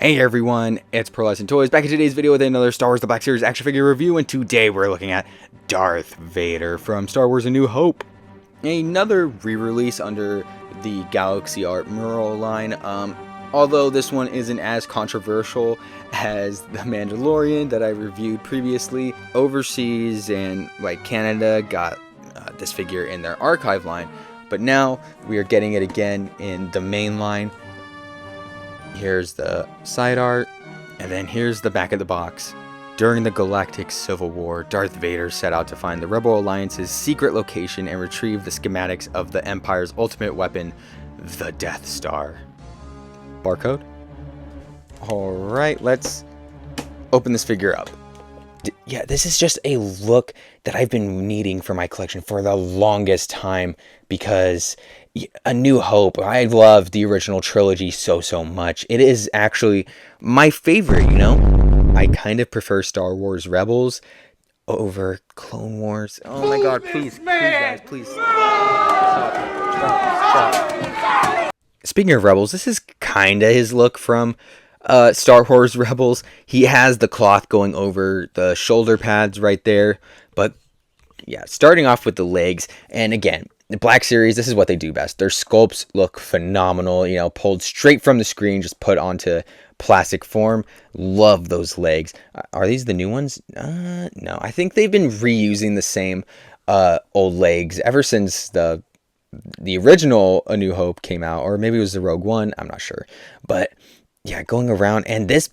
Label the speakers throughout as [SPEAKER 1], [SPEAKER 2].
[SPEAKER 1] Hey everyone, it's Pearlescent Toys back in today's video with another Star Wars The Black Series action figure review, and today we're looking at Darth Vader from Star Wars A New Hope. Another re-release under the Galaxy Art Mural line, although this one isn't as controversial as The Mandalorian that I reviewed previously. Overseas and like Canada got this figure in their archive line, but now we are getting it again in the main line. Here's the side art, and then here's the back of the box. During the Galactic Civil War, Darth Vader set out to find the Rebel Alliance's secret location and retrieve the schematics of the Empire's ultimate weapon, the Death Star. Barcode? Alright, let's open this figure up. Yeah, this is just a look that I've been needing for my collection for the longest time, because A New Hope, I love the original trilogy so much. It is actually my favorite, you know? I kind of prefer Star Wars Rebels over Clone Wars. Oh my god, please guys, please. Stop. Speaking of Rebels, this is kind of his look from Star Wars Rebels. He has the cloth going over the shoulder pads right there, but yeah, starting off with the legs, and again, the Black Series, this is what they do best. Their sculpts look phenomenal, you know, pulled straight from the screen, just put onto plastic form. Love those legs. Are these the new ones? No, I think they've been reusing the same old legs ever since the original A New Hope came out, or maybe it was the Rogue One, I'm not sure. But yeah, going around, and this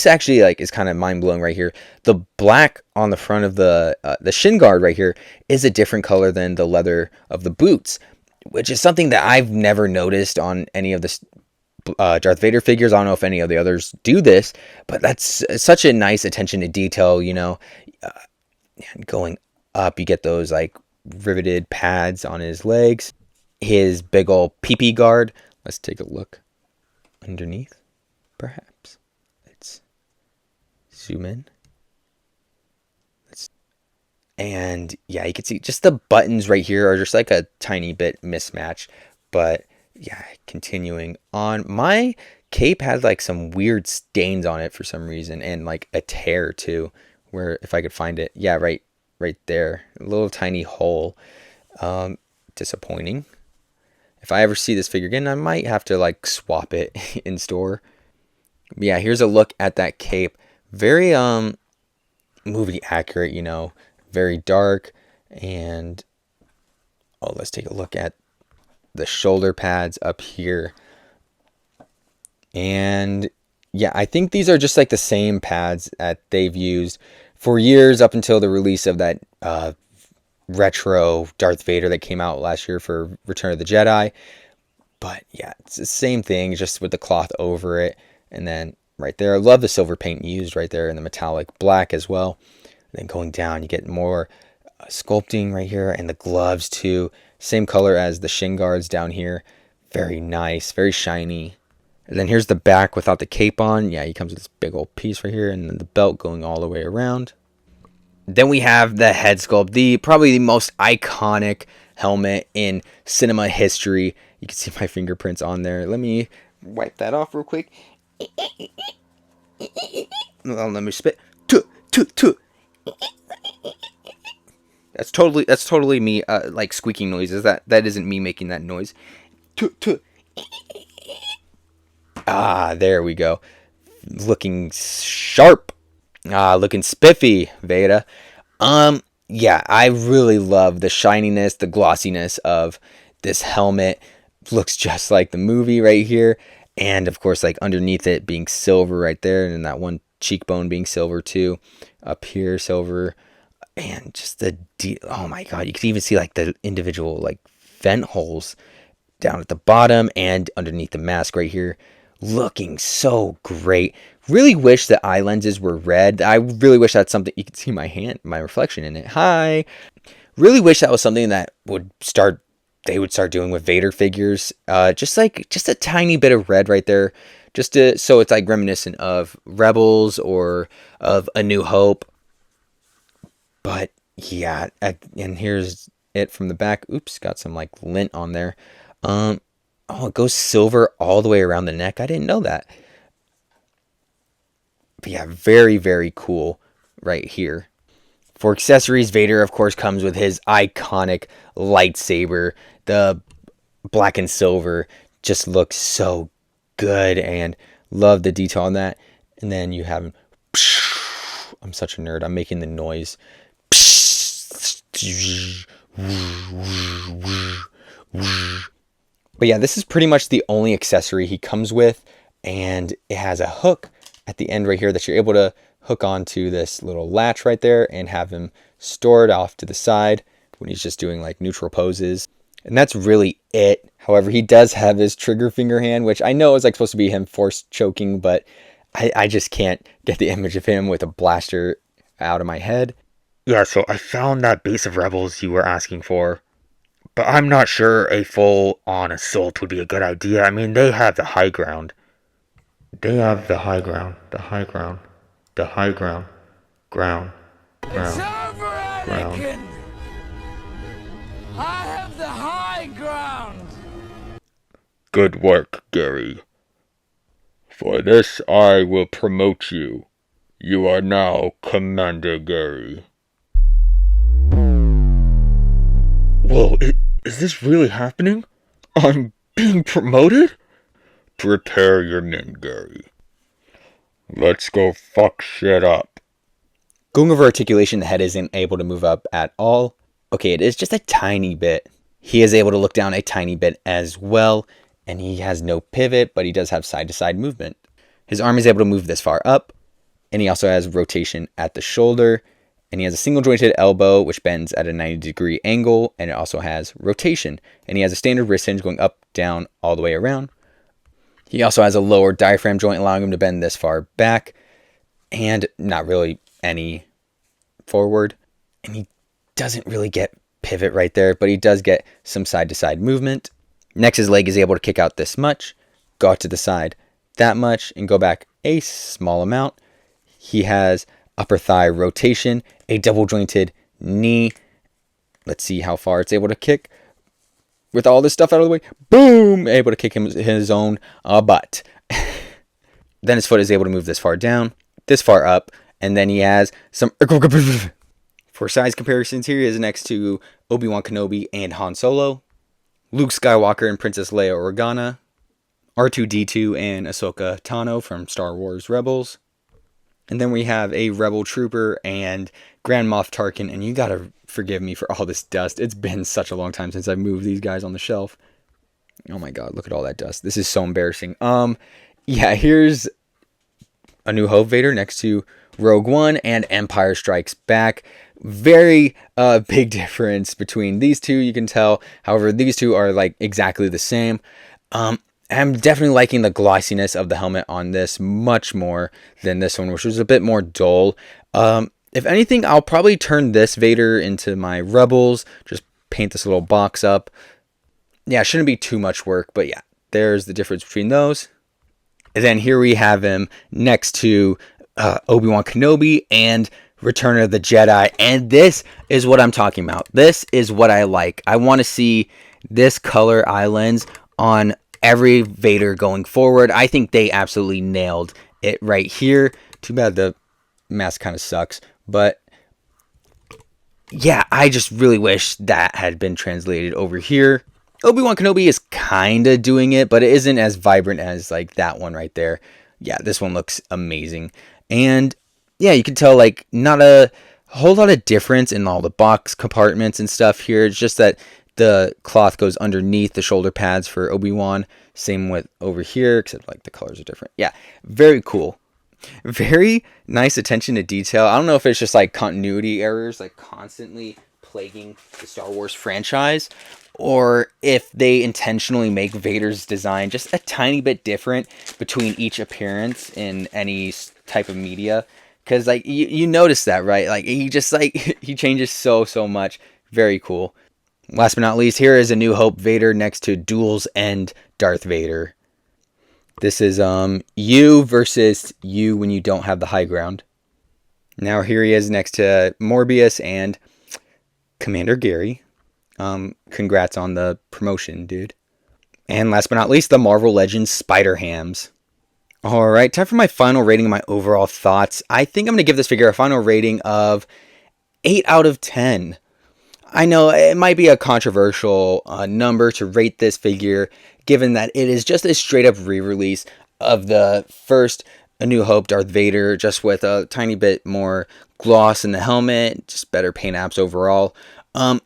[SPEAKER 1] actually like is kind of mind-blowing right here. The black on the front of the shin guard right here is a different color than the leather of the boots, which is something that I've never noticed on any of the Darth Vader figures. I don't know if any of the others do this, but that's such a nice attention to detail, you know. Going up, you get those like riveted pads on his legs. His big old PP guard. Let's take a look underneath. Perhaps. Let's zoom in. And yeah, you can see just the buttons right here are just like a tiny bit mismatch. But yeah, continuing on. My cape had like some weird stains on it for some reason, and like a tear too, where if I could find it. Yeah, right there. A little tiny hole. Disappointing. If I ever see this figure again, I might have to like swap it in store. Yeah, here's a look at that cape. Very movie accurate, you know, very dark. And let's take a look at the shoulder pads up here. And yeah, I think these are just like the same pads that they've used for years up until the release of that retro Darth Vader that came out last year for Return of the Jedi. But yeah, it's the same thing, just with the cloth over it. And then right there, I love the silver paint used right there, and the metallic black as well. And then going down, you get more sculpting right here, and the gloves too. Same color as the shin guards down here. Very nice, very shiny. And then here's the back without the cape on. Yeah, he comes with this big old piece right here, and then the belt going all the way around. Then we have the head sculpt, probably the most iconic helmet in cinema history. You can see my fingerprints on there. Let me wipe that off real quick. Let me spit. That's totally me like squeaking noises. That isn't me making that noise. There we go. Looking sharp. Looking spiffy, Vader. Yeah, I really love the shininess, the glossiness of this helmet. Looks just like the movie right here. And of course, like underneath it being silver right there, and that one cheekbone being silver too. Up here, silver. And just oh my god, you can even see like the individual like vent holes down at the bottom and underneath the mask right here. Looking so great. Really wish the eye lenses were red. I really wish that's something. You can see my hand, my reflection in it. Hi. Really wish that was something that they would start doing with Vader figures. Just a tiny bit of red right there, so it's like reminiscent of Rebels or of A New Hope. But yeah, and here's it from the back. Oops, got some like lint on there. Oh, it goes silver all the way around the neck. I didn't know that. But yeah, very, very cool right here. For accessories, Vader, of course, comes with his iconic lightsaber. The black and silver just looks so good, and love the detail on that. And then you have, I'm such a nerd, I'm making the noise. But yeah, this is pretty much the only accessory he comes with, and it has a hook at the end right here that you're able to hook onto this little latch right there and have him stored off to the side when he's just doing like neutral poses. And that's really it. However, he does have his trigger finger hand, which I know is like supposed to be him force choking, but I just can't get the image of him with a blaster out of my head.
[SPEAKER 2] Yeah, so I found that base of Rebels you were asking for, but I'm not sure a full-on assault would be a good idea. I mean, they have the high ground. They have the high ground, the high ground, the high ground, ground,
[SPEAKER 3] It's over, Anakin! I have the high ground!
[SPEAKER 2] Good work, Gary. For this I will promote you. You are now Commander Gary. Whoa, is this really happening? I'm being promoted? Prepare your men, Gary. Let's go fuck shit up.
[SPEAKER 1] Going over articulation, the head isn't able to move up at all. Okay, it is just a tiny bit. He is able to look down a tiny bit as well, and he has no pivot, but he does have side-to-side movement. His arm is able to move this far up, and he also has rotation at the shoulder, and he has a single-jointed elbow, which bends at a 90-degree angle, and it also has rotation. And he has a standard wrist hinge going up, down, all the way around. He also has a lower diaphragm joint, allowing him to bend this far back, and not really any forward. And he doesn't really get pivot right there, but he does get some side-to-side movement. Next, his leg is able to kick out this much, go out to the side that much, and go back a small amount. He has upper thigh rotation, a double jointed knee. Let's see how far it's able to kick. With all this stuff out of the way, boom, able to kick him his own butt. Then his foot is able to move this far down, this far up, and then he has some... For size comparisons, here he is next to Obi-Wan Kenobi and Han Solo, Luke Skywalker and Princess Leia Organa, R2-D2 and Ahsoka Tano from Star Wars Rebels. And then we have a Rebel Trooper and Grand Moff Tarkin, and you gotta forgive me for all this dust. It's been such a long time since I moved these guys on the shelf. Oh my god, look at all that dust. This is so embarrassing. Yeah, here's A New Hope Vader next to Rogue One and Empire Strikes Back. Very big difference between these two, you can tell. However, these two are like exactly the same. I'm definitely liking the glossiness of the helmet on this much more than this one, which was a bit more dull. If anything, I'll probably turn this Vader into my Rebels. Just paint this little box up. Yeah, it shouldn't be too much work, but yeah, there's the difference between those. And then here we have him next to Obi-Wan Kenobi and Return of the Jedi. And this is what I'm talking about. This is what I like. I want to see this color eye lens on every Vader going forward. I think they absolutely nailed it right here. Too bad the mask kind of sucks. But yeah, I just really wish that had been translated over here. Obi-Wan Kenobi is kind of doing it, but it isn't as vibrant as like that one right there. Yeah, this one looks amazing. And yeah, you can tell like not a whole lot of difference in all the box compartments and stuff here. It's just that the cloth goes underneath the shoulder pads for Obi-Wan. Same with over here, except like the colors are different. Yeah, very cool. Very nice attention to detail. I don't know if it's just like continuity errors like constantly plaguing the Star Wars franchise, or if they intentionally make Vader's design just a tiny bit different between each appearance in any type of media. Because like you notice that, right? Like he just like he changes so much. Very cool. Last but not least, here is A New Hope Vader next to Duel's End Darth Vader. This is you versus you when you don't have the high ground. Now here he is next to Morbius and Commander Gary. Congrats on the promotion, dude. And last but not least, the Marvel Legends Spider-Hams. Alright, time for my final rating and my overall thoughts. I think I'm going to give this figure a final rating of 8 out of 10. I know it might be a controversial number to rate this figure, given that it is just a straight up re-release of the first A New Hope Darth Vader, just with a tiny bit more gloss in the helmet, just better paint apps overall.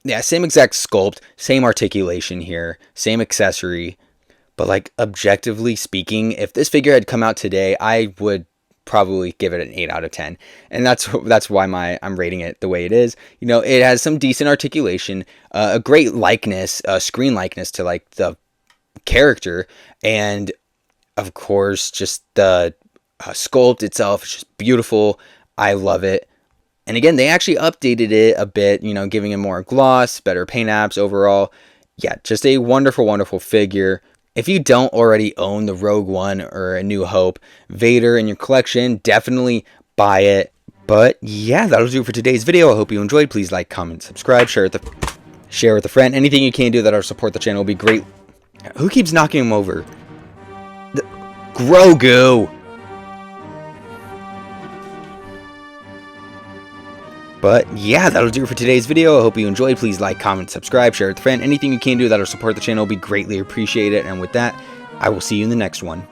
[SPEAKER 1] Yeah, same exact sculpt, same articulation here, same accessory. But like objectively speaking, if this figure had come out today, I would probably give it an 8 out of 10. And that's why I'm rating it the way it is. You know, it has some decent articulation, a great likeness, screen likeness to like the character, and of course just the sculpt itself is just beautiful. I love it. And again, they actually updated it a bit, you know, giving it more gloss, better paint apps overall. Yeah, just a wonderful, wonderful figure. If you don't already own the Rogue One or A New Hope Vader in your collection, definitely buy it. But yeah, that'll do it for today's video. I hope you enjoyed. Please like, comment, subscribe, share with a friend. Anything you can do that'll support the channel will be great. Who keeps knocking him over? Grogu! But yeah, that'll do it for today's video. I hope you enjoyed. Please like, comment, subscribe, share with a friend. Anything you can do that'll support the channel will be greatly appreciated. And with that, I will see you in the next one.